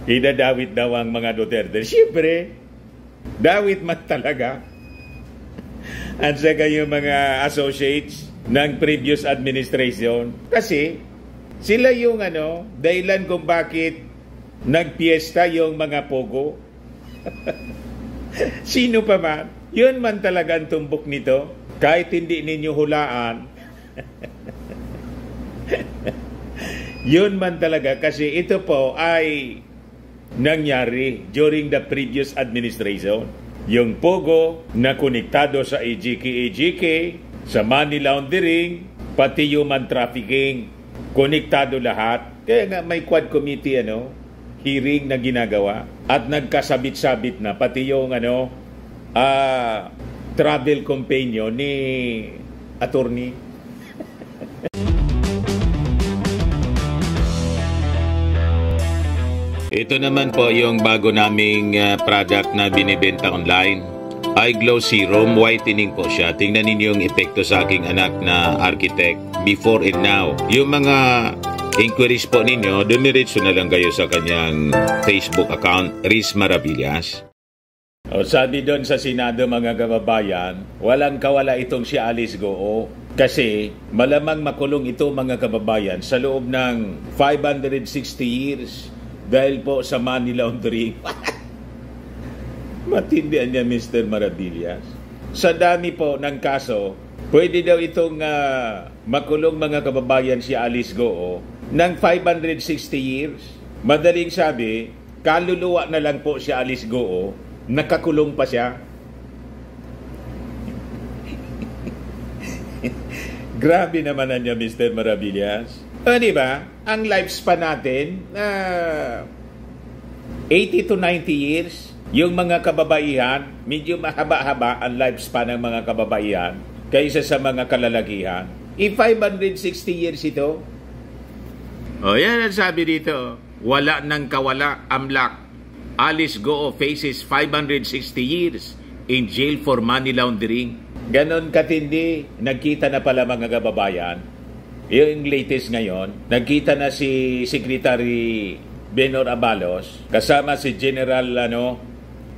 Idadawit daw ang mga Duterte. Siyempre, dawit man talaga. At saka yung mga associates ng previous administration. Kasi sila yung dahilan kung bakit nagpiesta yung mga pogo. Sino pa man, yun man talaga ang tumbok nito. Kahit hindi ninyo hulaan. Yun man talaga kasi ito po ay nangyari during the previous administration. Yung pogo na konektado sa AGK, sa money laundering, pati human trafficking, konektado lahat. Kaya nga may quad committee hearing na ginagawa at nagkasabit-sabit na pati yung travel companion ni attorney. Ito naman po yung bago naming product na binibenta online. iGlow Serum Whitening po siya. Tingnan ninyo yung epekto sa aking anak na architect before and now. Yung mga inquiries po ninyo, dumiretso na lang kayo sa kanyang Facebook account, Riz Maravillas. Sabi doon sa Senado mga kababayan, walang kawala itong si Alice Goo. Kasi malamang makulong ito mga kababayan sa loob ng 560 years dahil po sa money laundering. Matindihan niya Mr. Maravillas. Sa dami po ng kaso, pwede daw itong makulong mga kababayan si Alice Goo ng 560 years. Madaling sabi, kaluluwa na lang po si Alice Goo, nakakulong pa siya. Grabe naman na niya Mr. Maravillas. Diba? Ang lifespan natin, 80 to 90 years. Yung mga kababaihan, medyo mahaba-haba ang lifespan ng mga kababaihan kaysa sa mga kalalakihan. 560 years ito. Yan ang sabi dito. Wala nang kawala, amlak. Alice Goo faces 560 years in jail for money laundering. Ganon katindi. Nagkita na pala mga kababayan. Yung latest ngayon, nagkita na si Secretary Benor Abalos kasama si General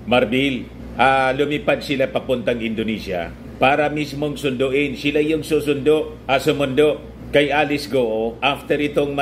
Marbil. Lumipad sila papuntang Indonesia para mismong sunduin. Sila yung sumundo kay Alice Goo after itong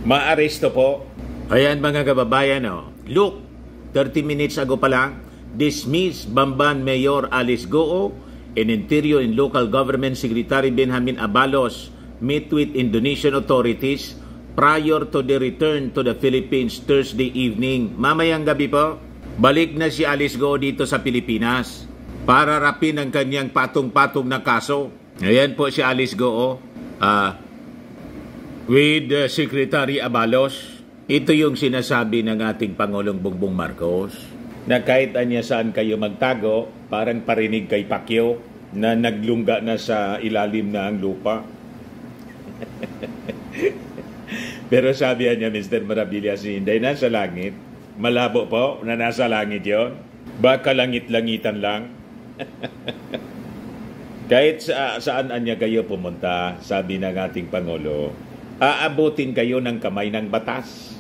ma-aresto po. Ayan mga kababayan, look, 30 minutes ago pa lang, dismissed Bamban Mayor Alice Goo and Interior and Local Government Secretary Benjamin Abalos met with Indonesian authorities prior to the return to the Philippines Thursday evening. Mamayang gabi po, balik na si Alice Goo dito sa Pilipinas para rapin ang kanyang patong-patong na kaso. Ayan po si Alice Goo with Secretary Abalos. Ito yung sinasabi ng ating Pangulong Bongbong Marcos na kahit anya saan kayo magtago, parang parinig kay Pacquiao na naglungga na sa ilalim na ang lupa. Pero sabi niya Mr. Maravillas, hindi nasa langit. Malabo po na nasa langit yon. Baka langit-langitan lang. Kahit saan anya kayo pumunta, sabi ng ating Pangulo, aabutin kayo ng kamay ng batas.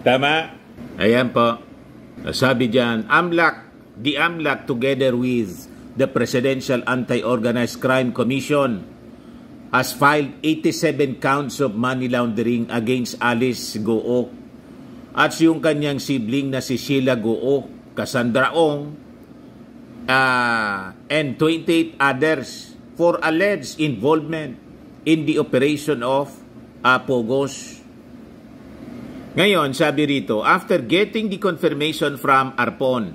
Tama? Ayan po. Sabi diyan, the AMLAC together with the Presidential Anti-Organized Crime Commission has filed 87 counts of money laundering against Alice Goo at yung kanyang sibling na si Sheila Goo, Cassandra Ong, and 28 others for alleged involvement in the operation of Pogos. Ngayon, sabi rito, after getting the confirmation from ARPON,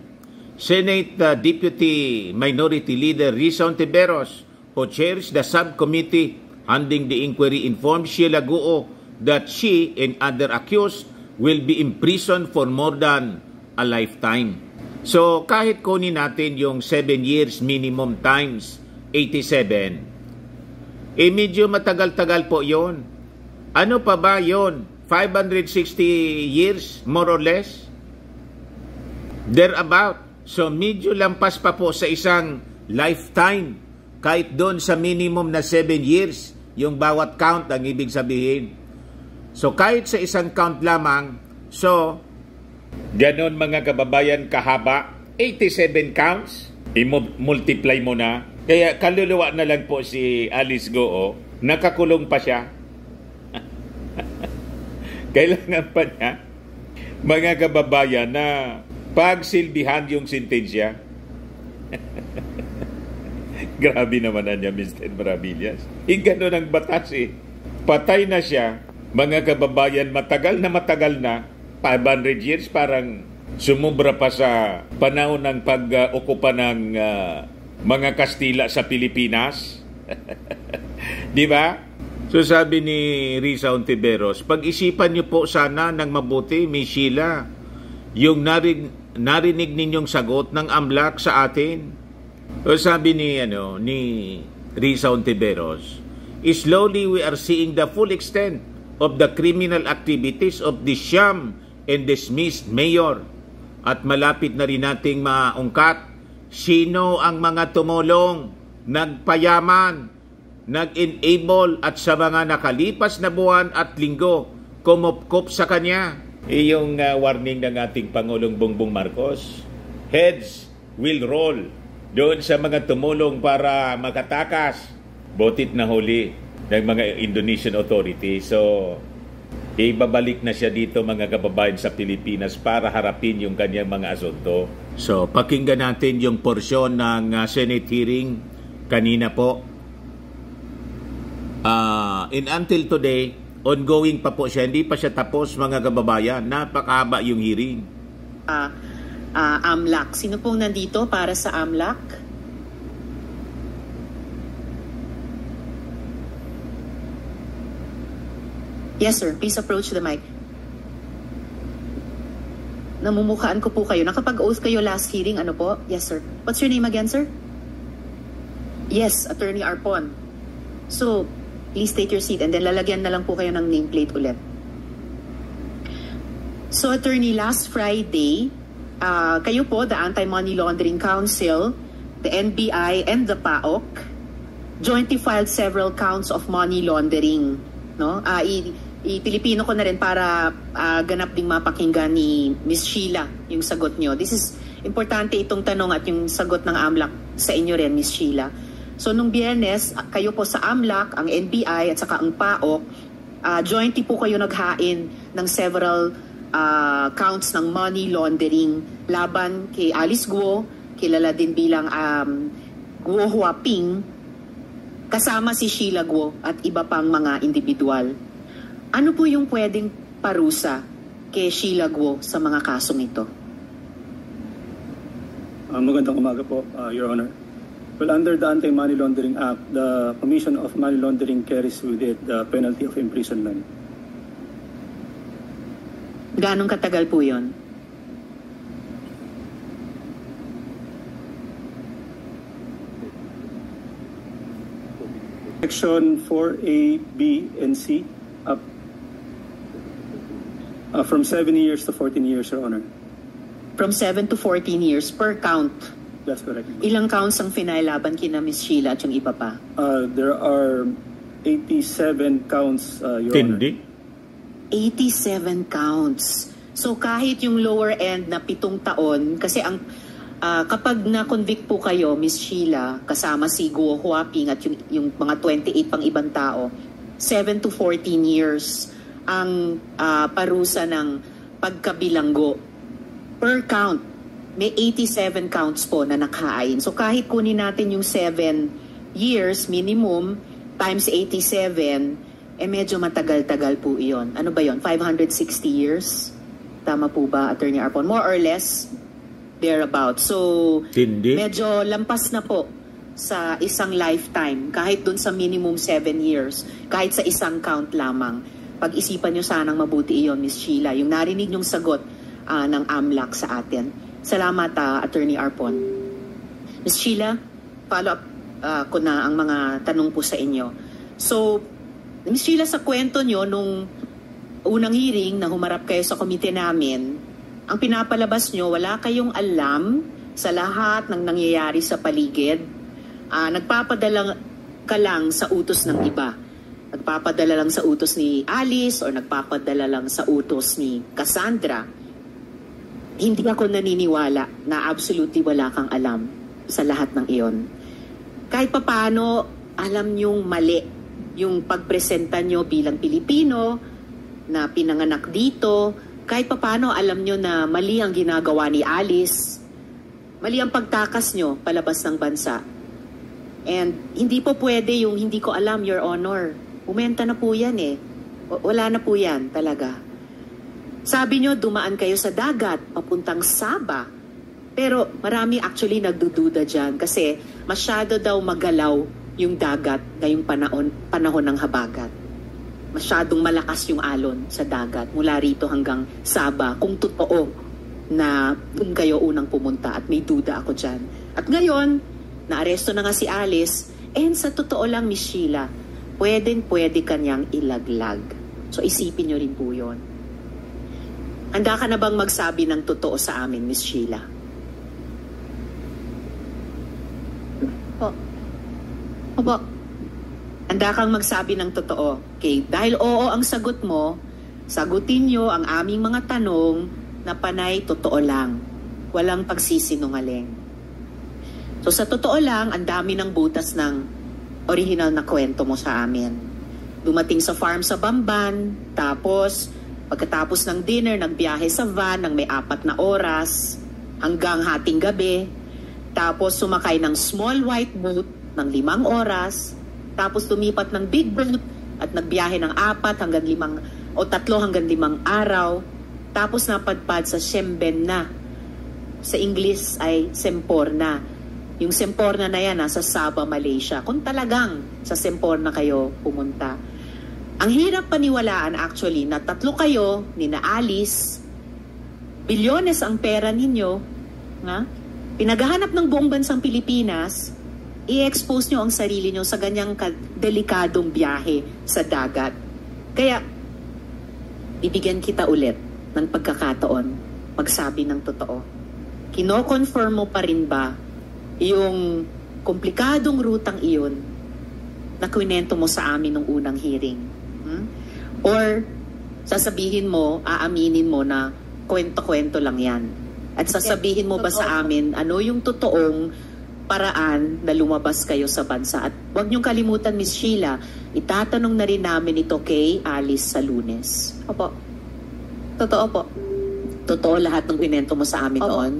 Senate Deputy Minority Leader Rizon Tiberos, who chairs the subcommittee handling the inquiry, informed Sheila Goo that she and other accused will be imprisoned for more than a lifetime. So, kahit kunin natin yung 7 years minimum times 87, medyo matagal-tagal po yon. Ano pa ba yon? 560 years, more or less? Thereabout. So, medyo lampas pa po sa isang lifetime. Kahit doon sa minimum na 7 years, yung bawat count ang ibig sabihin. So kahit sa isang count lamang, so ganon mga kababayan kahaba, 87 counts, i-multiply mo na. Kaya kaluluwa na lang po si Alice Goo, nakakulong pa siya. Kailangan pa niya, mga kababayan, na pagsilbihan yung sentensya. Grabe naman na niya, Mr. Maravillas. Ganon ang batas eh. Patay na siya, mga kababayan, matagal na, 500 years, parang sumubra pa sa panahon ng pag-okupa ng mga Kastila sa Pilipinas. Di ba? So sabi ni Risa Ontiveros, pag-isipan niyo po sana ng mabuti, Miss Sheila, yung narinig ninyong sagot ng AMLAC sa atin. So sabi ni Risa Ontiveros, slowly we are seeing the full extent of the criminal activities of the sham and dismissed mayor. At malapit na rin nating maungkat sino ang mga tumulong, nagpayaman, nag-enable at sa mga nakalipas na buwan at linggo kumupkup sa kanya. Iyong warning ng ating Pangulong Bongbong Marcos, heads will roll doon sa mga tumulong para makatakas. Botit na huli ng mga Indonesian authorities. So ibabalik na siya dito mga kababayan sa Pilipinas para harapin yung kanyang mga asunto. So pakinggan natin yung porsyon ng Senate hearing kanina po. And until today, ongoing pa po siya. Hindi pa siya tapos mga kababayan. Napakahaba yung hearing. AMLAC. Sino pong nandito para sa AMLAC? Yes, sir. Please approach the mic. Namumukhaan ko po kayo. Nakapag-oath kayo last hearing. Ano po? Yes, sir. What's your name again, sir? Yes, Attorney Arpon. So, please take your seat and then lalagyan na lang po kayo ng nameplate ulit. So, Attorney, last Friday, kayo po, the Anti-Money Laundering Council, the NBI, and the PAOK jointly filed several counts of money laundering. No? I-Pilipino ko na rin para ganap ding mapakinggan ni Miss Sheila yung sagot nyo. This is importante itong tanong at yung sagot ng AMLAC sa inyo rin, Miss Sheila. So nung Biyernes, kayo po sa AMLAC, ang NBI at saka ang PAOK, jointly po kayo naghain ng several counts ng money laundering laban kay Alice Guo, kilala din bilang Guo Huaping, kasama si Sheila Guo at iba pang mga individual. Ano po yung pwedeng parusa kay Sheila Guo sa mga kasong ito? Magandang umaga po, Your Honor. Well, under the Anti-Money Laundering Act, the commission of money laundering carries with it the penalty of imprisonment. Ganong katagal po yun? Section 4A, B, and C, from 7 years to 14 years, Your Honor. From 7 to 14 years per count? That's correct. Ilang counts ang finailaban kina Miss Sheila at yung iba pa? There are 87 counts, Your Honor. 87 counts. So kahit yung lower end na 7 taon, kasi ang kapag na-convict po kayo, Miss Sheila, kasama si Guo Huaping at yung mga 28 pang ibang tao, 7 to 14 years ang parusa ng pagkabilanggo. Per count, may 87 counts po na nakain. So kahit kunin natin yung 7 years minimum times 87, medyo matagal-tagal po iyon. Ano ba yon? 560 years? Tama po ba, Attorney Arpon? More or less, thereabout. So, medyo lampas na po sa isang lifetime, kahit dun sa minimum 7 years, kahit sa isang count lamang. Pag-isipan nyo sanang mabuti iyon, Miss Sheila, yung narinig nyong sagot ng AMLAC sa atin. Salamat, Attorney Arpon. Miss Sheila, follow up ko na ang mga tanong po sa inyo. So, Miss Sheila, sa kwento nyo, nung unang hearing na humarap kayo sa komite namin, ang pinapalabas nyo, wala kayong alam sa lahat ng nangyayari sa paligid. Nagpapadala ka lang sa utos ng iba. nagpapadala lang sa utos ni Alice or nagpapadala lang sa utos ni Cassandra, hindi ako naniniwala na absolutely wala kang alam sa lahat ng iyon. Kahit papaano, alam niyong mali yung pagpresenta niyo bilang Pilipino na pinanganak dito. Kahit papaano, alam niyo na mali ang ginagawa ni Alice. Mali ang pagtakas niyo palabas ng bansa. And hindi po pwede yung hindi ko alam, Your Honor. Umenta na po yan eh. Wala na po yan talaga. Sabi nyo, dumaan kayo sa dagat, papuntang Sabah. Pero marami actually nagdududa dyan kasi masyado daw magalaw yung dagat ngayong panahon ng habagat. Masyadong malakas yung alon sa dagat mula rito hanggang Sabah. Kung totoo na doon kayo unang pumunta at may duda ako dyan. At ngayon, naaresto na nga si Alice and sa totoo lang, Miss Sheila, pwede kanyang ilaglag. So isipin nyo rin po yun. Handa ka na bang magsabi ng totoo sa amin, Miss Sheila? Opo. Handa kang magsabi ng totoo. Okay, dahil oo ang sagot mo, sagutin nyo ang aming mga tanong na panay totoo lang. Walang pagsisinungaling. So sa totoo lang, ang dami ng butas ng original na kwento mo sa amin. Dumating sa farm sa Bamban, tapos pagkatapos ng dinner, nagbiyahe sa van ng may 4 na oras hanggang hating gabi. Tapos sumakay ng small white boat ng 5 oras. Tapos lumipat ng big boat at nagbiyahe ng 3 hanggang 5 araw. Tapos napadpad sa Siembenna. Sa English ay Semporna. Yung Semporna na yan, nasa Sabah, Malaysia. Kung talagang sa Semporna kayo pumunta. Ang hirap paniwalaan actually na 3 kayo, ni na Alice, bilyones ang pera ninyo, nga? Pinaghahanap ng buong bansang Pilipinas, i-expose nyo ang sarili nyo sa ganyang delikadong biyahe sa dagat. Kaya, bibigyan kita ulit ng pagkakataon magsabi ng totoo. Kino-confirm mo pa rin ba yung komplikadong rutang iyon na kwento mo sa amin nung unang hearing? Or sasabihin mo, aaminin mo na kwento-kwento lang yan? At sasabihin mo ba sa amin ano yung totoong paraan na lumabas kayo sa bansa? At huwag niyong kalimutan, Miss Sheila, itatanong na rin namin ito kay Alice sa Lunes. Opo. Totoo po. Totoo lahat ng kwento mo sa amin noon?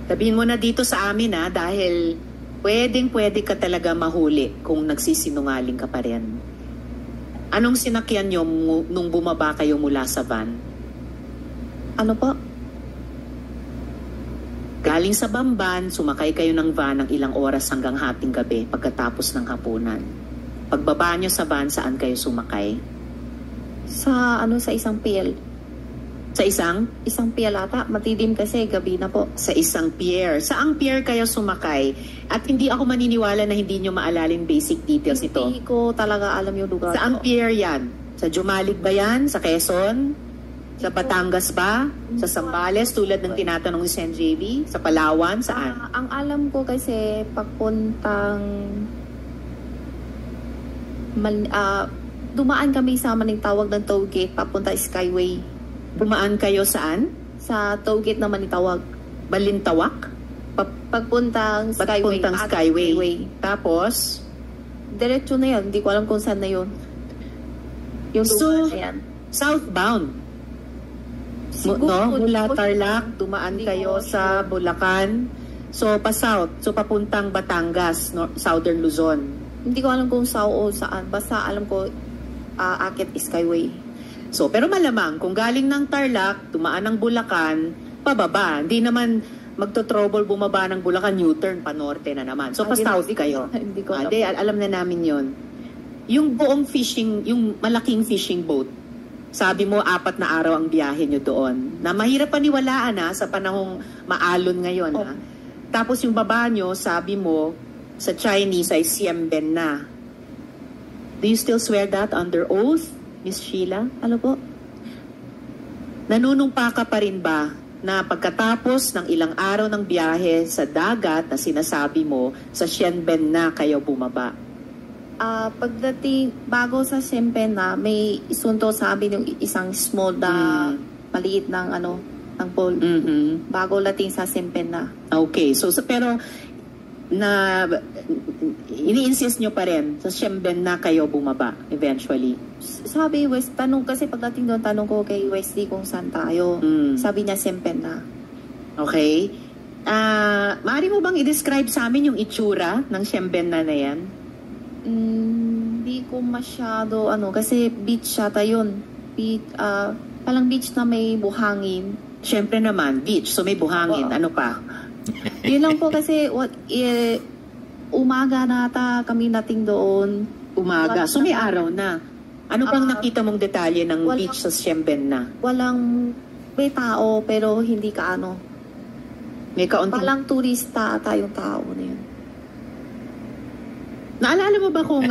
Sabihin mo na dito sa amin dahil pwede ka talaga mahuli kung nagsisinungaling ka pa rin. Anong sinakyan nyo nung bumaba kayo mula sa van? Ano po? Galing sa Bamban, sumakay kayo ng van ng ilang oras hanggang hating gabi pagkatapos ng hapunan. Pagbaba nyo sa van, saan kayo sumakay? Sa isang pier. Sa isang? Isang pier ata. Matidim kasi, gabi na po. Sa isang pier. Saang pier kayo sumakay? At hindi ako maniniwala na hindi nyo maalala yung basic details nito. Hindi ko talaga alam yung lugar. Saang pier yan? Sa Jumalig ba yan? Sa Quezon? Sa Batangas ba? Sa Zambales tulad ng tinatanong ni Sen. JV? Sa Palawan? Saan? Ang alam ko kasi papuntang dumaan kami sa Manitawag ng toll gate papunta Skyway. Dumaan kayo saan? Sa toll gate na Manitawag. Balintawak? Pagpuntang Skyway. Pagpuntang Skyway. Tapos? Diretso na yun. Hindi ko alam kung saan na yun. Yung so, na yan. Southbound? Mula Tarlac, dumaan kayo sa Bulacan. So, pa-south. So, papuntang Batangas, Southern Luzon. Hindi ko alam kung saan o saan. Basta alam ko, akit Skyway. So, pero malamang, kung galing ng Tarlac, dumaan ng Bulacan, pababa. Hindi naman magto-trouble bumaba ng Bulacan, U-turn, pa-norte na naman. So, pa-south kayo. Hindi ko alam. Alam na namin yon. Yung buong fishing, yung malaking fishing boat, sabi mo, 4 na araw ang biyahe nyo doon. Na mahirap paniwalaan sa panahong maalon ngayon. Tapos yung baba nyo, sabi mo, sa Chinese ay Siembenna. Do you still swear that under oath, Miss Sheila? Ano po? Nanunumpa ka pa rin ba na pagkatapos ng ilang araw ng biyahe sa dagat na sinasabi mo, sa Siembenna kayo bumaba? Pagdating, bago sa Sempena, may isunto sa amin yung isang small na maliit ng ng pool. Bago lating sa Sempena. Okay, so pero ini-insist nyo pa rin sa Siyemben na kayo bumaba eventually. Sabi tanong kasi pagdating doon, tanong ko kay Wesley kung saan tayo. Sabi niya Sempena. Okay. Maaari mo bang i-describe sa amin yung itsura ng Siyemben na yan? Hindi ko masyado kasi beach yata yun. Palang beach na may buhangin. Siyempre naman, beach, so may buhangin. Ano pa? Yun lang po kasi umaga na kami nating doon. Umaga. So may araw na. Ano bang nakita mong detalye ng beach sa Siyemben na? May tao pero hindi May kaunting... Palang turista ata yung tao na yun. Naalala mo ba kung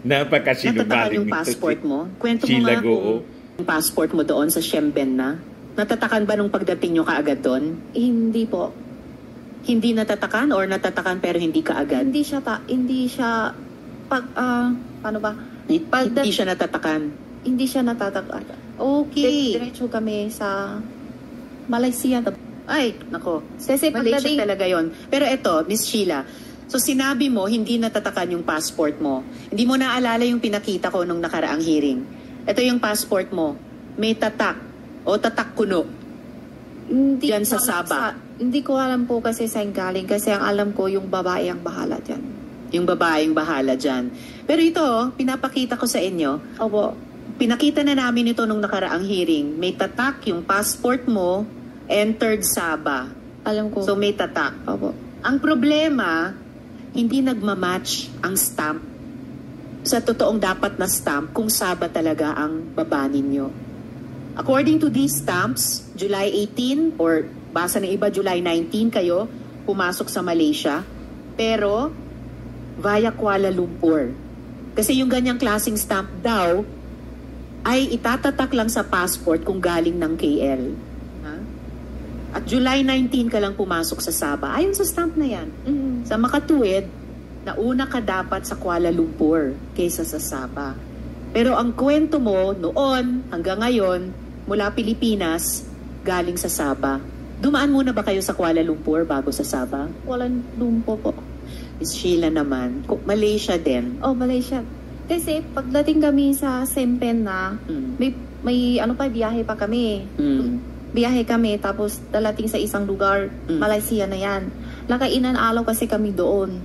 Napakasinungaling natatakan yung passport mo? Kwento mo nga kung yung passport mo doon sa Siyemben na. Natatakan ba nung pagdating nyo kaagad doon? Hindi po. Hindi natatakan or natatakan pero hindi kaagad? Hindi siya paano ba? Hindi siya natatakan. Hindi siya natatakan. Okay. Diretso kami sa Malaysia. Ay, nako. Kasi Malaysia talaga yon. Pero eto, Miss Sheila, so sinabi mo hindi natatakan yung passport mo. Hindi mo naalala yung pinakita ko nung nakaraang hearing. Ito yung passport mo. May tatak o tatak kuno. Hindi Diyan sa Sabah. Hindi ko alam po kasi saan galing. Kasi ang alam ko yung babae ang bahala dyan. Yung babaeng bahala dyan. Pero ito, pinapakita ko sa inyo. Opo. Pinakita na namin ito nung nakaraang hearing. May tatak yung passport mo, entered Sabah. Alam ko. So may tatak. Opo. Ang problema, hindi nagmamatch ang stamp sa totoong dapat na stamp kung Sabah talaga ang baba ninyo. According to these stamps, July 18 or basa ng iba July 19 kayo pumasok sa Malaysia, pero via Kuala Lumpur. Kasi yung ganyang klaseng stamp daw ay itatatak lang sa passport kung galing ng KL. At July 19 ka lang pumasok sa Sabah. Ayon sa stamp na yan. Sa makatuwid, nauna ka dapat sa Kuala Lumpur kaysa sa Sabah. Pero ang kwento mo noon hanggang ngayon, mula Pilipinas, galing sa Sabah. Dumaan muna ba kayo sa Kuala Lumpur bago sa Sabah? Kuala Lumpur po. Miss Sheila naman, Malaysia din. Oh, Malaysia. Kasi pagdating kami sa Sempena, may biyahe pa kami. Biyahe kami, tapos dalating sa isang lugar, Malaysia na yan. Nakainan alaw kasi kami doon.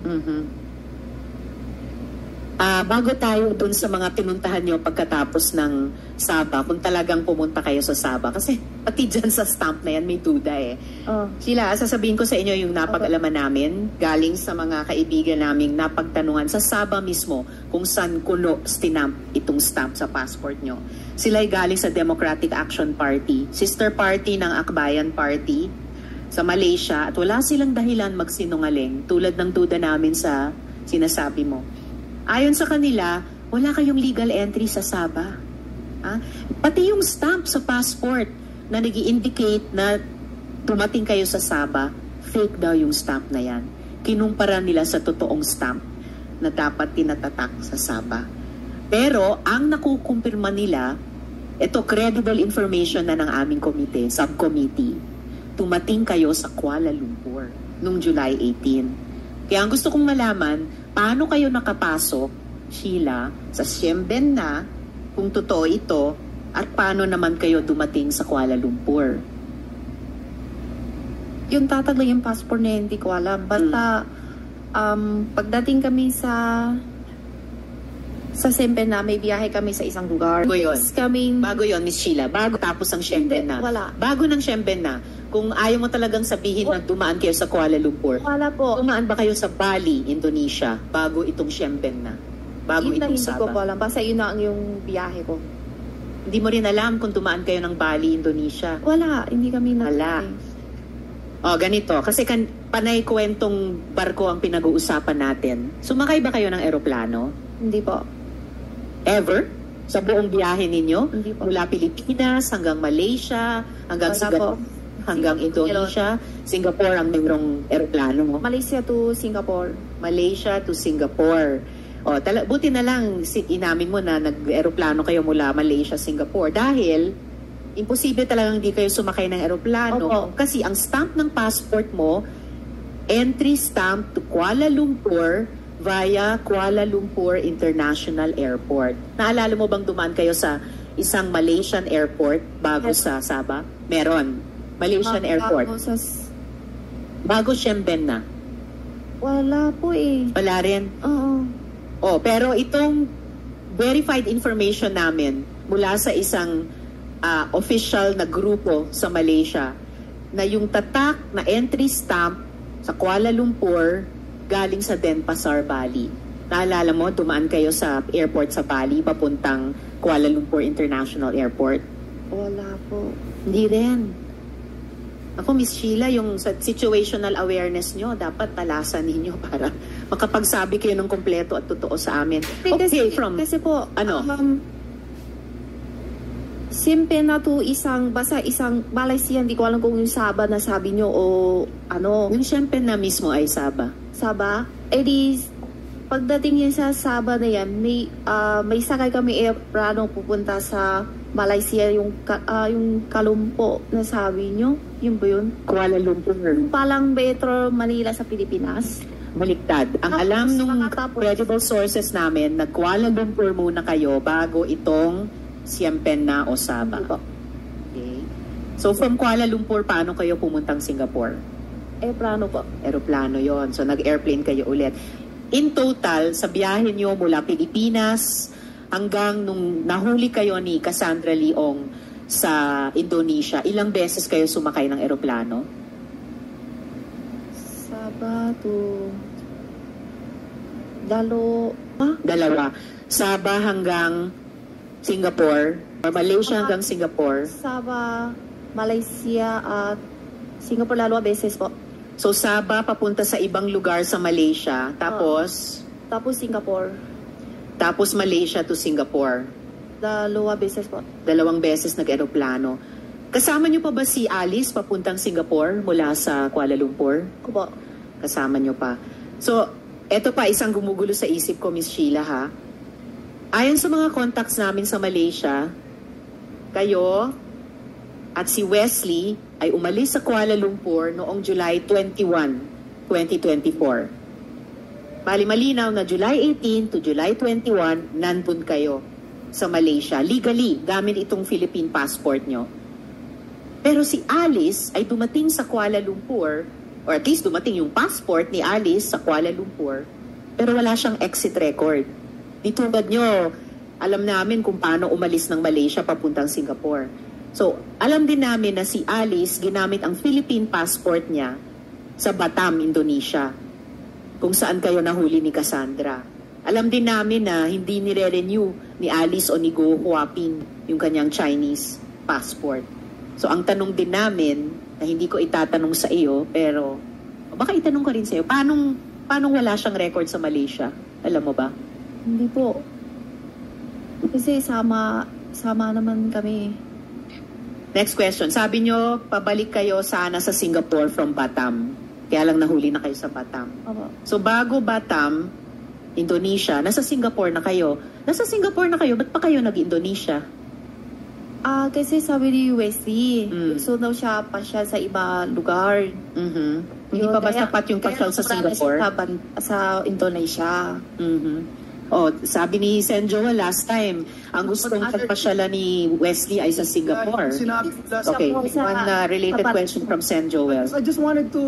Bago tayo dun sa mga pinuntahan nyo pagkatapos ng Sabah, kung talagang pumunta kayo sa Sabah, kasi pati dyan sa stamp na yan may duda eh. Sheila, sasabihin ko sa inyo yung napag-alaman namin, galing sa mga kaibigan naming napagtanungan sa Sabah mismo, kung saan kuno stinamp itong stamp sa passport nyo. Sila'y galing sa Democratic Action Party, sister party ng Akbayan Party sa Malaysia, at wala silang dahilan magsinungaling tulad ng duda namin sa sinasabi mo. Ayon sa kanila, wala kayong legal entry sa Sabah. Pati yung stamp sa passport na nag-i-indicate na dumating kayo sa Sabah, fake daw yung stamp na yan. Kinumpara nila sa totoong stamp na dapat tinatatak sa Sabah. Pero ang nakukumpirma nila, ito credible information na ng aming komite, subcommittee, tumating kayo sa Kuala Lumpur noong July 18. Kaya ang gusto kong malaman, paano kayo nakapasok, Sheila, sa Siyemben na, kung totoo ito, at paano naman kayo dumating sa Kuala Lumpur? Yung tatag lang yung passport na hindi ko alam. Basta, pagdating kami sa Sempena, may biyahe kami sa isang lugar. Bago yun, Miss Sheila. Bago tapos ang Siyemben na. Wala. Bago ng Siyemben na, kung ayaw mo talagang sabihin na dumaan kayo sa Kuala Lumpur, wala po. dumaan ba kayo sa Bali, Indonesia, bago itong Siyemben na? Bago itong Hindi ko Sabah? po alam. Basta yun na yung biyahe ko. Hindi mo rin alam kung dumaan kayo ng Bali, Indonesia? Wala. Hindi kami Wala. Ganito. Kasi panay kwentong barko ang pinag-uusapan natin. Sumakay ba kayo ng eroplano? Hindi po. Ever? Sa buong biyahe ninyo? Hindi po. Mula Pilipinas hanggang Malaysia, hanggang Wala po. hanggang Indonesia, Singapore ang mayroong eroplano mo. Malaysia to Singapore. Malaysia to Singapore. O, buti na lang inamin mo na nag-aeroplano kayo mula Malaysia, Singapore. Dahil, imposible talagang hindi kayo sumakay ng aeroplano. Opo. Kasi ang stamp ng passport mo, entry stamp to Kuala Lumpur via Kuala Lumpur International Airport. Naalala mo bang dumaan kayo sa isang Malaysian airport bago sa Sabah? Meron. Malaysian airport. Bago Shenzhen na. Wala po eh. Wala rin. Oo. Oh, pero itong verified information namin mula sa isang official na grupo sa Malaysia na yung tatak na entry stamp sa Kuala Lumpur galing sa Denpasar, Bali. Naalala mo, dumaan kayo sa airport sa Bali papuntang Kuala Lumpur International Airport? Wala po. Hindi rin. Ako, Miss Sheila, yung situational awareness nyo, dapat talasan ninyo para makapagsabi kayo ng kompleto at totoo sa amin. Okay, kasi po, ano? Simple na to isang Malaysia, hindi ko alam kung yung Sabah na sabi nyo o ano. Yung siyempre na mismo ay Sabah. Sabah? Pagdating yan sa Sabah na yan, may sakay kami aeroplano pupunta sa Malaysia, yung Kalumpo na sabi nyo. Yun ba yun? Kuala Lumpur. Yung palang Metro Manila sa Pilipinas. Baliktad. Ang alam nung credible sources namin, na Kuala Lumpur muna kayo bago itong Siem Pen na o Sabah. Okay. So from Kuala Lumpur, paano kayo pumuntang Singapore? Aeroplano po. Aeroplano yon. So nag-airplane kayo ulit. In total, sa biyahe nyo mula Pilipinas hanggang nung nahuli kayo ni Cassandra Leong sa Indonesia, ilang beses kayo sumakay ng aeroplano? Sabah to Dalawa. Sabah hanggang Singapore or Malaysia hanggang Singapore? Sabah, Malaysia at Singapore dalawa beses po. So Sabah papunta sa ibang lugar sa Malaysia, tapos Singapore. Tapos Malaysia to Singapore. Dalawa beses po. 2 beses nag-aeroplano. Kasama niyo pa ba si Alice papuntang Singapore mula sa Kuala Lumpur? Opo. Kasama niyo pa. So, eto pa isang gumugulo sa isip ko, Miss Sheila, ha? Ayon sa mga contacts namin sa Malaysia, kayo at si Wesley ay umalis sa Kuala Lumpur noong July 21, 2024. Bali malinaw na July 18 to July 21, nandun kayo sa Malaysia, legally, gamit itong Philippine passport nyo. Pero si Alice ay dumating sa Kuala Lumpur, or at least dumating yung passport ni Alice sa Kuala Lumpur, pero wala siyang exit record. Ditulad nyo, alam namin kung paano umalis ng Malaysia papuntang Singapore. So, alam din namin na si Alice ginamit ang Philippine passport niya sa Batam, Indonesia, kung saan kayo nahuli ni Cassandra. Alam din namin na hindi nire-renew ni Alice o ni Go Huaping yung kanyang Chinese passport. So ang tanong din namin, na hindi ko itatanong sa iyo, pero baka itanong ko rin sa iyo, paano wala siyang record sa Malaysia? Alam mo ba? Hindi po. Kasi sama naman kami. Next question. Sabi nyo, pabalik kayo sana sa Singapore from Batam. Kaya lang nahuli na kayo sa Batam. Opo. So bago Batam, Indonesia, nasa Singapore na kayo. Ba't pa kayo nag-Indonesia? Kasi sabi ni Wesley, gusto daw siya pasyal sa iba lugar. Hindi pa ba sapat yung pasyal sa Singapore? Sa Indonesia. Oh, sabi ni Sen Joel last time, ang gustong pagpasyala ni Wesley ay sa Singapore. Okay, one related question from Sen Joel. I just wanted to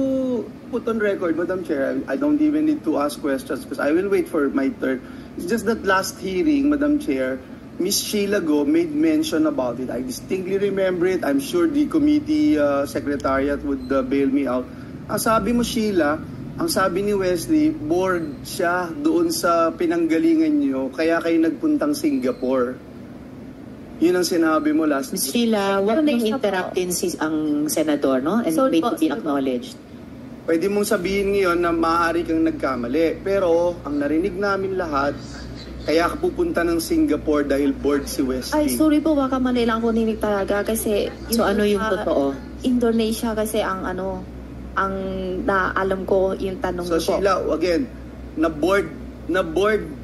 put on record, Madam Chair, I don't even need to ask questions because I will wait for my turn. It's just that last hearing, Madam Chair, Miss Sheila Go made mention about it. I distinctly remember it. I'm sure the committee secretariat would bail me out. Ang sabi mo, Sheila, ang sabi ni Wesley, bored siya doon sa pinanggalingan niyo, kaya kayo nagpuntang Singapore. Yun ang sinabi mo last. Ms. Sheila, huwag nang interruptin ang senador, no? And wait to be acknowledged. Pwede mong sabihin ngayon na maaari kang nagkamali. Pero, ang narinig namin lahat, kaya ka pupunta ng Singapore dahil bored si Wesley. Ay, sorry po, baka mali lang ako ninig talaga kasi... So, ano yung totoo? Indonesia kasi ang naalam ko yung tanong so, ko. So Sheila, again, na bored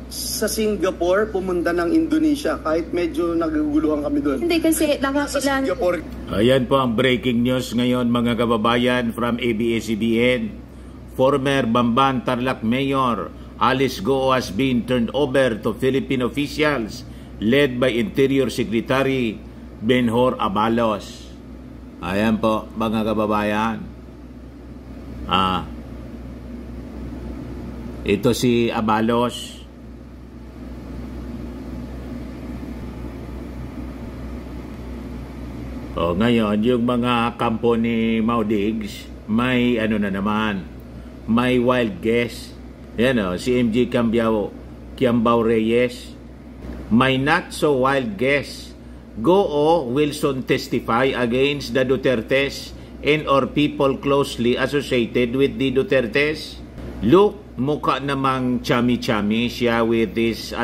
sa Singapore pumunta ng Indonesia kahit medyo naguguluhan kami doon. Hindi kasi Sa nakakailan. Singapore. Ayan po ang breaking news ngayon mga kababayan from ABS-CBN. Former Bamban Tarlac Mayor Alice Go has been turned over to Philippine officials led by Interior Secretary Benhur Abalos. Ayan po mga kababayan. Ito si Abalos. Ngayon, yung mga kampo ni Maudigs, may ano na naman, may wild guess. Yan si MJ Kiambao Reyes. May not so wild guess. Go Wilson testify against the Dutertes and or people closely associated with the Dutertes. Look, mukha namang chami-chami siya with this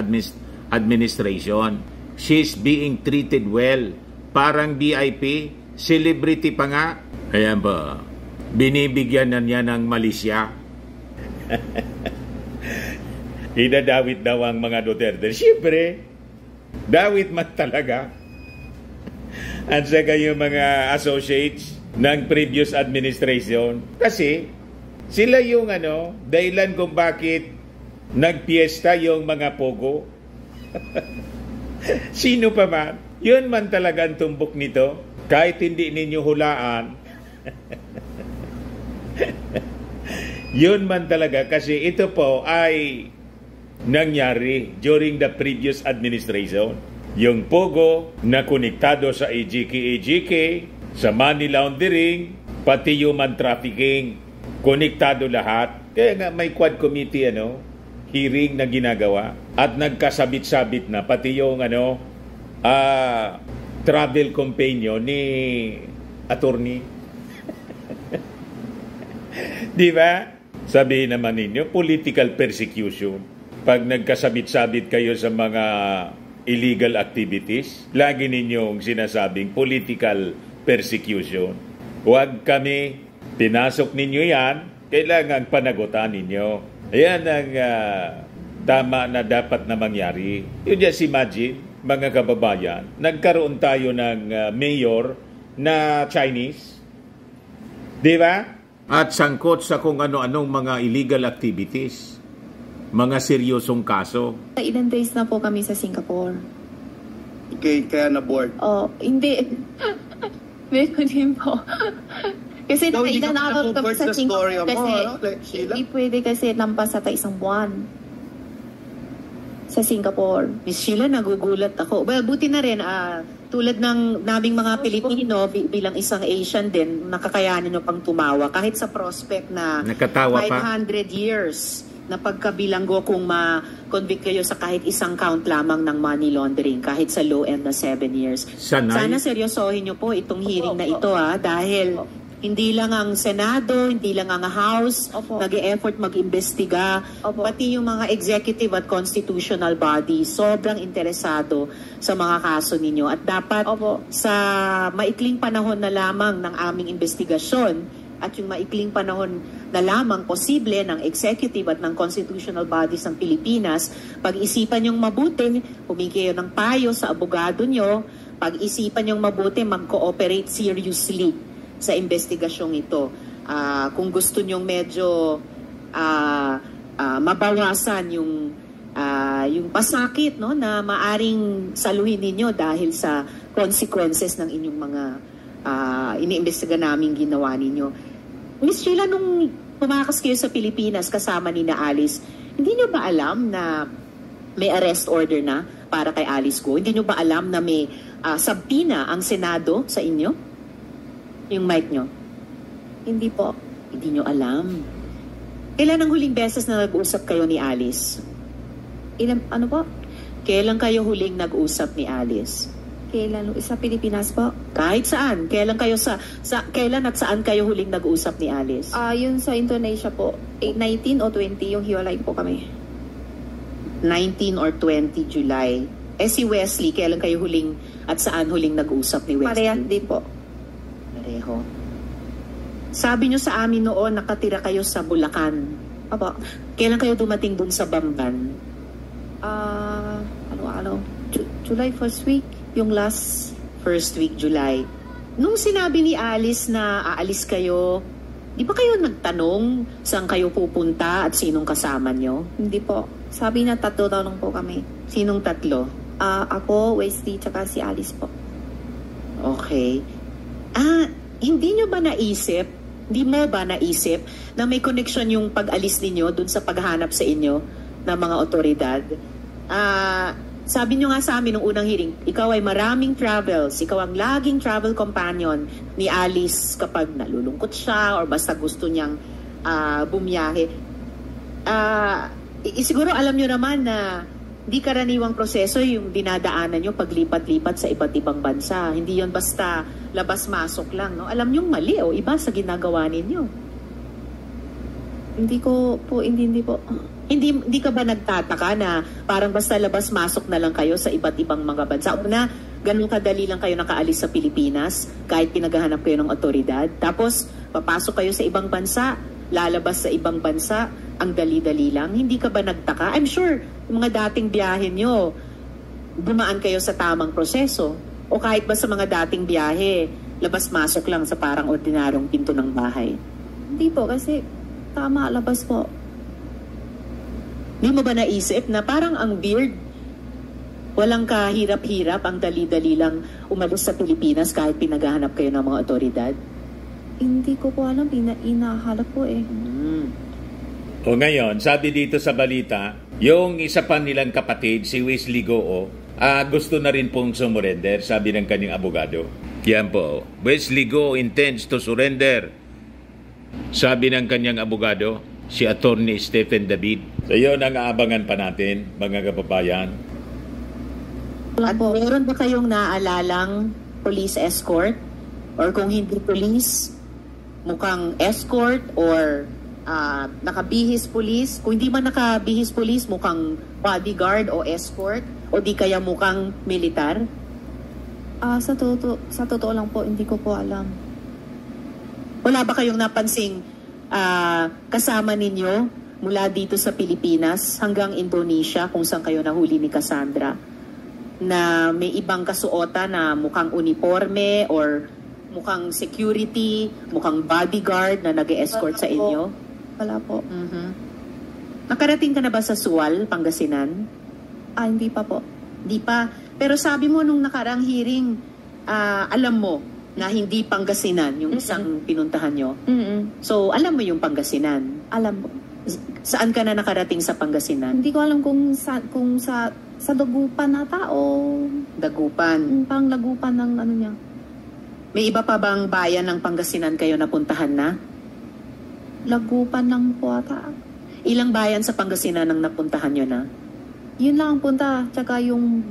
administration. She's being treated well. Parang VIP, celebrity pa nga. Ayan ba, binibigyan na niya ng Malaysia. Idadawit daw ang mga Duterte. Siyempre, dawit man talaga. At saka yung mga associates ng previous administration. Kasi, sila yung dahilan kung bakit nagpiesta yung mga pogo. Sino pa man? Yun man talaga ang tumbok nito. Kahit hindi ninyo hulaan. Yun man talaga. Kasi ito po ay nangyari during the previous administration. Yung pogo na konektado sa AGK, sa money laundering, pati human trafficking. Konektado lahat. Kaya nga may quad committee hearing na ginagawa. At nagkasabit-sabit na pati yung travel companion ni attorney. Di ba? Sabihin naman ninyo, political persecution. Pag nagkasabit-sabit kayo sa mga illegal activities, lagi ninyong sinasabing political persecution. Huwag kami, pinasok ninyo yan, kailangan panagutan ninyo. Ayan ang tama na dapat na mangyari. You just imagine, mga kababayan, nagkaroon tayo ng mayor na Chinese. Di ba? At sangkot sa kung ano-anong mga illegal activities. Mga seryosong kaso. Ilan days na po kami sa Singapore. Okay, kaya na-board. Hindi. Meron din po. Kasi So, hindi nakailan ka araw kami na-comfort sa the story Singapore. mo, Kasi like Sheila? hindi pwede kasi lampas sa isang buwan. Sa Singapore. Miss Sheila, nagugulat ako. Well, buti na rin, tulad ng naming mga Pilipino, bilang isang Asian din, nakakayanin nyo pang tumawa. Kahit sa prospect na Nakatawa pa. 500 years na pagkabilanggo kung ma-convict kayo sa kahit isang count lamang ng money laundering, kahit sa low end na 7 years. Sanay. Sana seryosohin nyo po itong hearing na ito, dahil hindi lang ang Senado, hindi lang ang House, nag-e-effort mag-imbestiga, pati yung mga executive at constitutional bodies, sobrang interesado sa mga kaso ninyo. At dapat sa maikling panahon na lamang ng aming investigasyon, at yung maikling panahon na lamang posible ng executive at ng constitutional bodies ng Pilipinas, pag-isipan yung mabuti, humingi kayo ng payo sa abogado nyo, pag-isipan yung mabuti, mag-cooperate seriously sa investigasyong ito. Kung gusto nyong medyo mabawasan yung pasakit na maaring saluhin ninyo dahil sa consequences ng inyong mga iniimbestiga namin ginawa ninyo. Miss Sheila, nung pumakas kayo sa Pilipinas kasama ni na Alice, hindi nyo ba alam na may arrest order na para kay Alice Go? Hindi nyo ba alam na may subpoena ang Senado sa inyo? Yung mic nyo? Hindi po. Hindi nyo alam. Kailan ang huling beses na nag-usap kayo ni Alice? Ano po? Kailan kayo huling nag-usap ni Alice? Kailan? Sa Pilipinas po? Kahit saan. Kailan kayo kailan at saan kayo huling nag-usap ni Alice? Yun sa Indonesia po. 19 o 20 yung hiwalay po kami. 19 or 20 July. Si Wesley, kailan kayo huling at saan huling nag-usap ni Wesley? Parehas din po. Pareho. Sabi nyo sa amin noon, nakatira kayo sa Bulacan. Opo. Kailan kayo dumating dun sa Bamban? July first week, yung last. First week, July. Nung sinabi ni Alice na aalis kayo, di ba kayo nagtanong saan kayo pupunta at sinong kasama nyo? Hindi po. Sabi na 3 daw lang po kami. Sinong 3? Ako, Wesley, tsaka si Alice po. Okay. Hindi mo ba naisip na may connection yung pag-alis ninyo dun sa paghanap sa inyo ng mga otoridad? Sabi nyo nga sa amin nung unang hearing, ikaw ay maraming travels, ikaw ang laging travel companion ni Alice kapag nalulungkot siya or basta gusto niyang bumiyahe. Siguro alam nyo naman na di karaniwang proseso yung dinadaanan nyo paglipat-lipat sa iba't ibang bansa. Hindi yon basta labas-masok lang. No? Alam nyo mali o iba sa ginagawa ninyo. Hindi po. Hindi ka ba nagtataka na parang basta labas-masok na lang kayo sa iba't ibang mga bansa? Una, ganun kadali lang kayo nakaalis sa Pilipinas kahit pinaghahanap kayo ng otoridad. Tapos, papasok kayo sa ibang bansa, lalabas sa ibang bansa, ang dali-dali lang. Hindi ka ba nagtaka? I'm sure, yung mga dating biyahe nyo, dumaan kayo sa tamang proseso. O kahit ba sa mga dating biyahe, labas-masok lang sa parang ordinaryong pinto ng bahay. Hindi po, kasi tama, labas po. Di mo ba naisip na parang ang weird, walang kahirap-hirap, ang dali-dali lang umalis sa Pilipinas kahit pinaghahanap kayo ng mga otoridad? Hindi ko po alam, inahalap po eh. O ngayon, sabi dito sa balita, yung isa pa nilang kapatid, si Wesley Goo, gusto na rin pong sumurrender, sabi ng kanyang abogado. Yan po, Wesley Goo intends to surrender, sabi ng kanyang abogado, si Attorney Stephen David. So yun ang aabangan pa natin, mga kababayan. At meron ba kayong naalalang police escort? Or kung hindi police, mukhang escort or nakabihis police? Kung hindi man nakabihis police, mukhang bodyguard o escort? O di kaya mukhang militar? Sa totoo lang po, hindi ko po alam. Wala ba kayong napansing kasama ninyo mula dito sa Pilipinas hanggang Indonesia kung saan kayo nahuli ni Cassandra na may ibang kasuotan na mukhang uniforme or mukhang security, mukhang bodyguard na nag-escort sa inyo? Wala po. Nakarating ka na ba sa Sual, Pangasinan? Hindi pa po. Di pa. Pero sabi mo nung nakarang hearing, alam mo na hindi Pangasinan yung isang pinuntahan nyo. So, alam mo yung Pangasinan? Alam mo. Saan ka na nakarating sa Pangasinan? Hindi ko alam kung sa Dagupan ata o... Dagupan? Pang Lagupan ng ano niya. May iba pa bang bayan ng Pangasinan kayo napuntahan na? Lagupan lang po ata. Ilang bayan sa Pangasinan ang napuntahan nyo na? Yun lang ang punta. Tsaka yung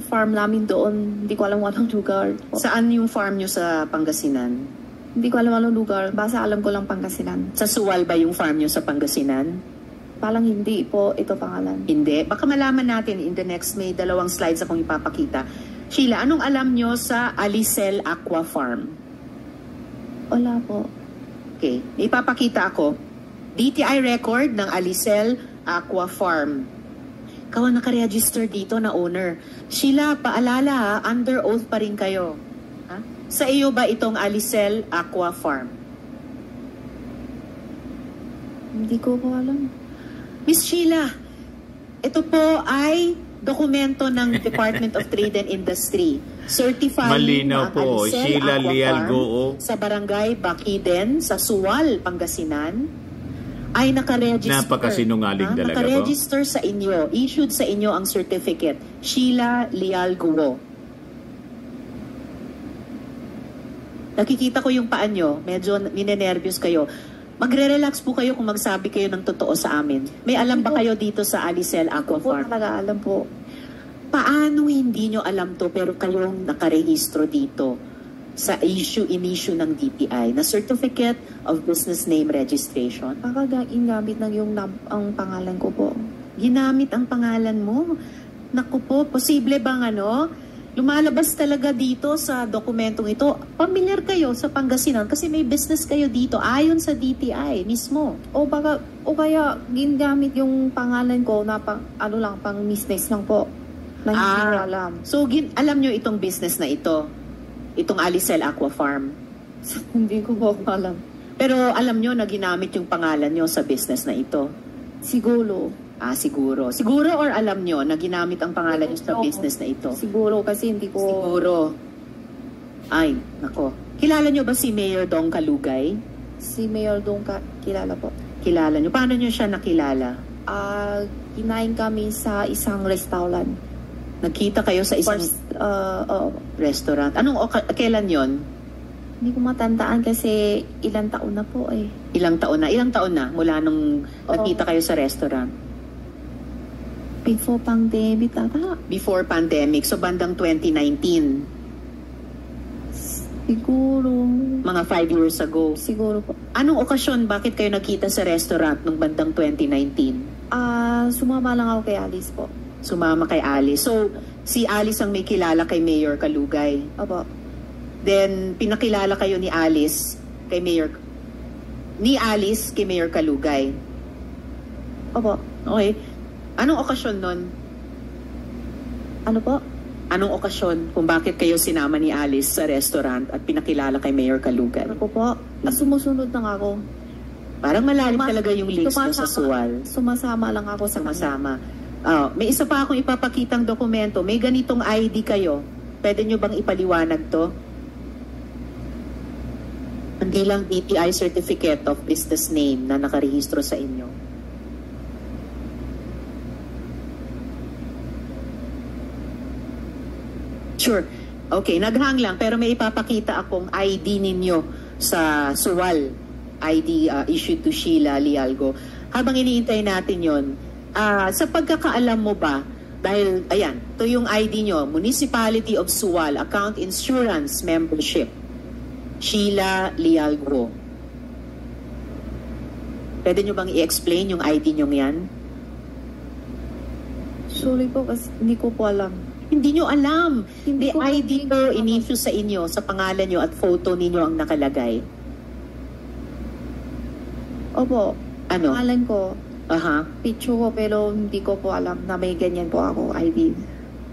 farm namin doon, hindi ko alam anong lugar. Saan yung farm nyo sa Pangasinan? Hindi ko alam anong lugar. Basta alam ko lang Pangasinan. Sa Sual ba yung farm nyo sa Pangasinan? Parang hindi po ito pangalan. Hindi. Baka malaman natin in the next, may 2 slides akong ipapakita. Sheila, anong alam nyo sa Alicel Aqua Farm? Wala po. Okay. Ipapakita ako. DTI record ng Alicel Aqua Farm. Ikaw ang nakaregister dito na owner. Sheila, paalala under oath pa rin kayo. Ha? Sa iyo ba itong Alicel Aqua Farm? Hindi ko po alam. Miss Sheila, ito po ay dokumento ng Department of Trade and Industry. Certifying Malinaw po, Sheila Leal Goo sa Barangay Bakiden sa Sual, Pangasinan ay nakaregister. Napakasinungaling talaga po. Nakaregister sa inyo. Issued sa inyo ang certificate. Sheila Leal Goo. Nakikita ko yung paan nyo. Medyo ninenervyos kayo. Magre-relax po kayo kung magsabi kayo ng totoo sa amin. May alam ba kayo dito sa Alicel Aqua Farm? Talaga alam po. Paano hindi nyo alam to pero kayong nakarehistro dito sa in-issue ng DTI na Certificate of Business Name Registration? Ginamit ng ang pangalan ko po. Ginamit ang pangalan mo? Naku po, posible bang lumalabas talaga dito sa dokumentong ito. Pamilyar kayo sa Pangasinan kasi may business kayo dito ayon sa DTI mismo. O kaya ginamit yung pangalan ko na pang business lang po. Na hindi ko alam. So alam nyo itong business na ito? Itong Alicel Aqua Farm? Hindi ko po alam. Pero alam nyo na ginamit yung pangalan nyo sa business na ito? Siguro. Siguro. Siguro or alam nyo na ginamit ang pangalan nyo sa business na ito? Siguro kasi hindi ko... Siguro. Ay, nako. Kilala nyo ba si Mayor Dong Kalugay? Si Mayor Dong kilala po. Kilala nyo. Paano nyo siya nakilala? Kinain kami sa isang restaurant. Nagkita kayo sa isang restaurant. Kailan yon? Hindi ko matandaan kasi ilang taon na po eh. Ilang taon na? Ilang taon na mula nung nagkita kayo sa restaurant? Before pandemic ata. Before pandemic. So bandang 2019? Siguro. Mga 5 years ago? Siguro po. Anong okasyon? Bakit kayo nakita sa restaurant nung bandang 2019? Sumama lang ako kay Alice po. Sumama kay Alice. So, si Alice ang may kilala kay Mayor Kalugay. Opo. Then, pinakilala kayo ni Alice kay Mayor Kalugay. Opo. Okay. Anong okasyon nun? Ano po? Anong okasyon kung bakit kayo sinama ni Alice sa restaurant at pinakilala kay Mayor Kalugay? Ano po? Sumusunod lang ako. Parang malalim talaga yung links mo sa Suwal. Sumasama lang ako sa Sumasama. May isa pa akong ipapakitang dokumento. May ganitong ID kayo. Pwede nyo bang ipaliwanag to? Hindi lang DTI Certificate of Business Name na nakarehistro sa inyo. Sure. Okay, naghang lang. Pero may ipapakita akong ID ninyo sa Suwal. ID issued to Sheila Lialgo. Habang iniintay natin yon, sa pagkakaalam mo ba, dahil, ayan, ito yung ID nyo, Municipality of Suwal, Account Insurance Membership, Sheila Lialgo. Pwede nyo bang i-explain yung ID nyo yan? Sorry po kasi hindi ko po alam. Hindi nyo alam. Hindi May ID ko in-issue sa inyo, sa pangalan nyo at photo ninyo ang nakalagay. Opo. Ano? Pangalan ko. Picture ko pero hindi ko po alam na may ganyan po ako ID.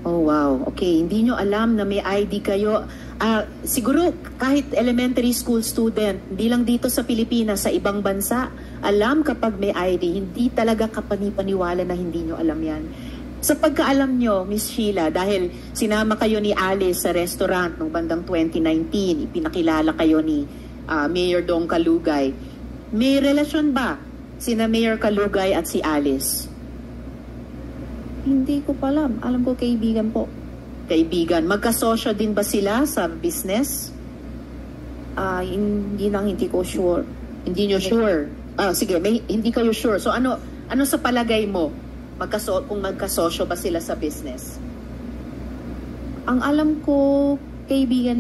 Oh wow. Okay, hindi nyo alam na may ID kayo. Siguro kahit elementary school student, hindi lang dito sa Pilipinas, sa ibang bansa, alam kapag may ID, hindi talaga kapani-paniwala na hindi nyo alam yan. Sa pagkaalam nyo, Miss Sheila, dahil sinama kayo ni Alice sa restaurant noong bandang 2019, ipinakilala kayo ni Mayor Dong Kalugay, may relasyon ba sina Mayor Kalugay at si Alice? Hindi ko pa alam. Alam ko kaibigan po. Kaibigan. Magkasosyo din ba sila sa business? Hindi ko sure. Hindi nyo sure? Sige, hindi kayo sure. So ano sa palagay mo? Kung magkasosyo ba sila sa business? Ang alam ko, kaibigan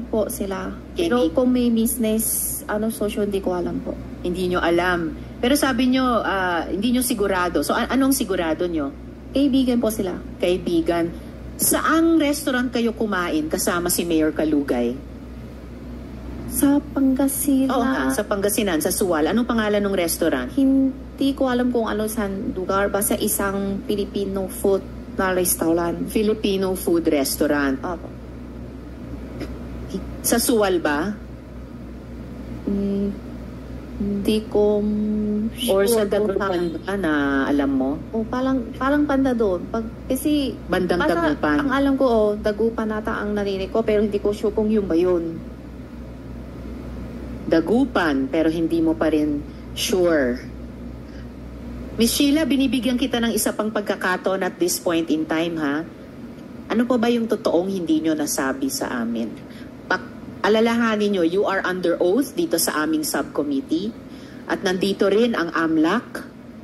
po sila. Pero kung may business, sosyo, hindi ko alam po. Hindi nyo alam. Pero sabi nyo, hindi nyo sigurado. So anong sigurado nyo? Kaibigan po sila. Kaibigan. Saang restaurant kayo kumain kasama si Mayor Kalugay? Sa Pangasinan. Sa Pangasinan, sa Suwal. Anong pangalan ng restaurant? Hindi ko alam kung ano sa lugar. Basta isang Filipino food na restaurant. Filipino food restaurant. Opo. Sa Suwal ba? Hindi ko sure. Or sa Dagupan ba na alam mo? Parang banda doon. Kasi bandang Dagupan. Ang alam ko, Dagupan nata ang narinig ko, pero hindi ko sure kung yun ba yun. Dagupan, pero hindi mo pa rin sure. Miss Sheila, binibigyan kita ng isa pang pagkakataon at this point in time, ha? Ano pa ba yung totoong hindi nyo nasabi sa amin? Alalahanin nyo, you are under oath dito sa aming subcommittee at nandito rin ang AMLAC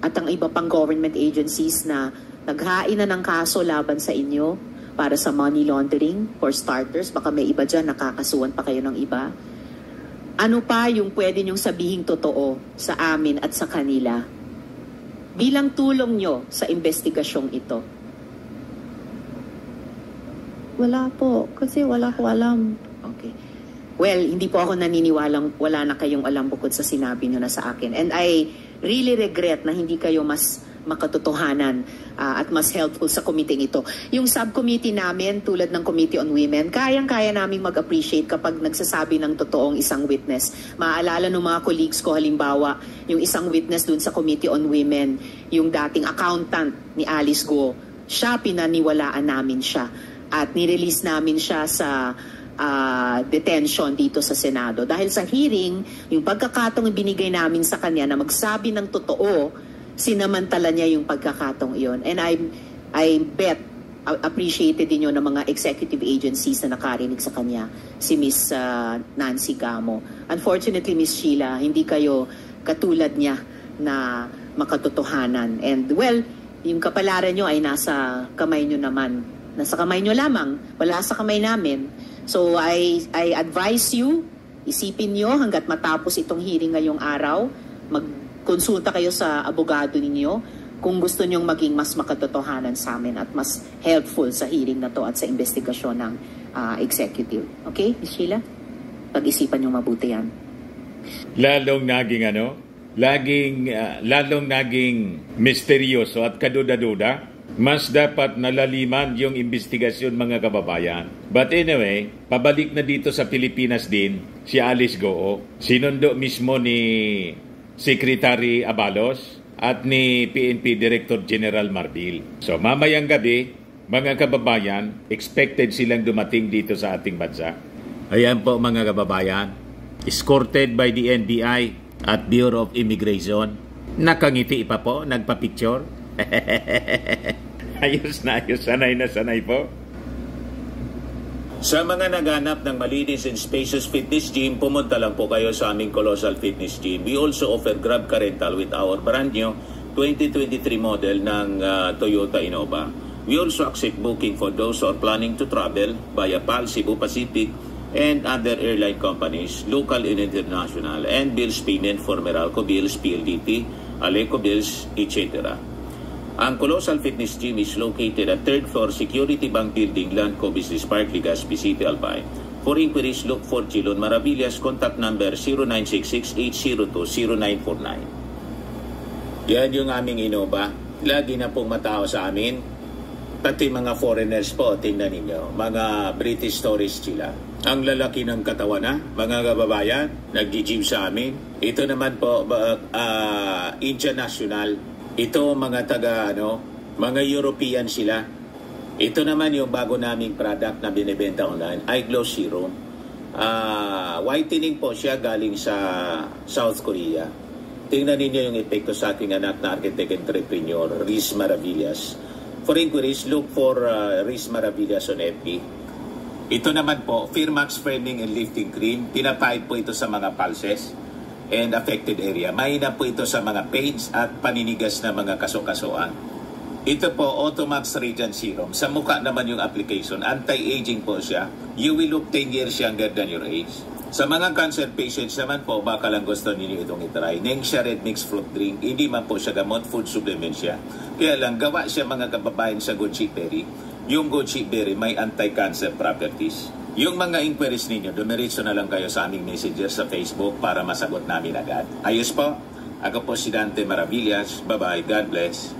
at ang iba pang government agencies na naghain na ng kaso laban sa inyo para sa money laundering. For starters, baka may iba dyan, nakakasuhan pa kayo ng iba. Ano pa yung pwede nyong sabihing totoo sa amin at sa kanila bilang tulong nyo sa investigasyong ito? Wala po, kasi wala ko alam. Okay. Well, hindi po ako naniniwalang wala na kayong alam bukod sa sinabi nyo na sa akin. And I really regret na hindi kayo mas makatotohanan at mas helpful sa committee ito. Yung subcommittee namin, tulad ng Committee on Women, kayang-kaya naming mag-appreciate kapag nagsasabi ng totoong isang witness. Maaalala ng mga colleagues ko, halimbawa, yung isang witness dun sa Committee on Women, yung dating accountant ni Alice Go, siya, pinaniwalaan namin siya. At nirelease namin siya sa detention dito sa Senado. Dahil sa hearing, yung pagkakataong binigay namin sa kanya na magsabi ng totoo, sinamantala niya yung pagkakataong iyon. And I bet appreciated din yun ng mga executive agencies na nakarinig sa kanya, si Miss Nancy Gamo. Unfortunately, Miss Sheila, hindi kayo katulad niya na makatotohanan. And well, yung kapalaran nyo ay nasa kamay nyo naman. Nasa kamay nyo lamang, wala sa kamay namin. So I advise you, isipin nyo hanggat matapos itong hearing ngayong araw, magkonsulta kayo sa abogado ninyo kung gusto nyong maging mas makatotohanan sa amin at mas helpful sa hearing na to at sa investigasyon ng executive. Okay, Ms. Sheila? Pag-isipan nyo mabuti yan. Lalong naging misteryoso at kaduda-duda. Mas dapat nalaliman yung investigasyon, mga kababayan. But anyway, pabalik na dito sa Pilipinas din si Alice Goo. Sinundo mismo ni Secretary Abalos at ni PNP Director General Marbil. So mamayang gabi, mga kababayan, expected silang dumating dito sa ating bansa. Ayan po, mga kababayan, escorted by the NBI at Bureau of Immigration. Nakangiti pa po, nagpa-picture. Ayos na ayos, sanay na sanay po. Sa mga naghanap ng malinis and spacious fitness gym, pumunta lang po kayo sa aming Colossal Fitness Gym. We also offer Grab Car Rental with our brand new 2023 model ng Toyota Innova. We also accept booking for those who are planning to travel via PAL, Cebu Pacific, and other airline companies, local and international, and bills payment for Meralco Bills, PLDT, Aleco Bills, etc. Ang Colossal Fitness Gym is located at 3rd floor Security Bank Building, Landco Business Park, Legazpi City, Albay. For inquiries, look for Chilon Maravillas. Contact number 0966-802-0949. Yan yung aming Innova. Lagi na pong matao sa amin. Pati mga foreigners po, tingnan ninyo. Mga British tourists sila. Ang lalaki ng katawan na, mga kababayan, nag-gym sa amin. Ito naman po, international. Ito mga mga European sila. Ito naman yung bago naming product na binibenta online, iGlow Serum. Whitening po siya galing sa South Korea. Tingnan ninyo yung epekto sa aking anak na architect entrepreneur, Riz Maravillas. For inquiries, look for Riz Maravillas on FB. Ito naman po, Firmax Firming and Lifting Cream. Pinapahid po ito sa mga pulses and affected area. Mahina po ito sa mga pains at paninigas na mga kaso-kasuan. Ito po, Automax Radiant Serum. Sa mukha naman yung application. Anti-aging po siya. You will look 10 years younger than your age. Sa mga cancer patients naman po, baka lang gusto ninyo itong itry. Nengxia Red Mix Fruit Drink. Hindi man po siya gamot, food supplement siya. Kaya lang, gawa siya mga kababayan sa goji berry. Yung goji berry may anti-cancer properties. Yung mga inquiries ninyo, dumiretso na lang kayo sa aming messenger sa Facebook para masagot namin agad. Ayos po. Ako po si Dante Maravillas. Bye-bye. God bless.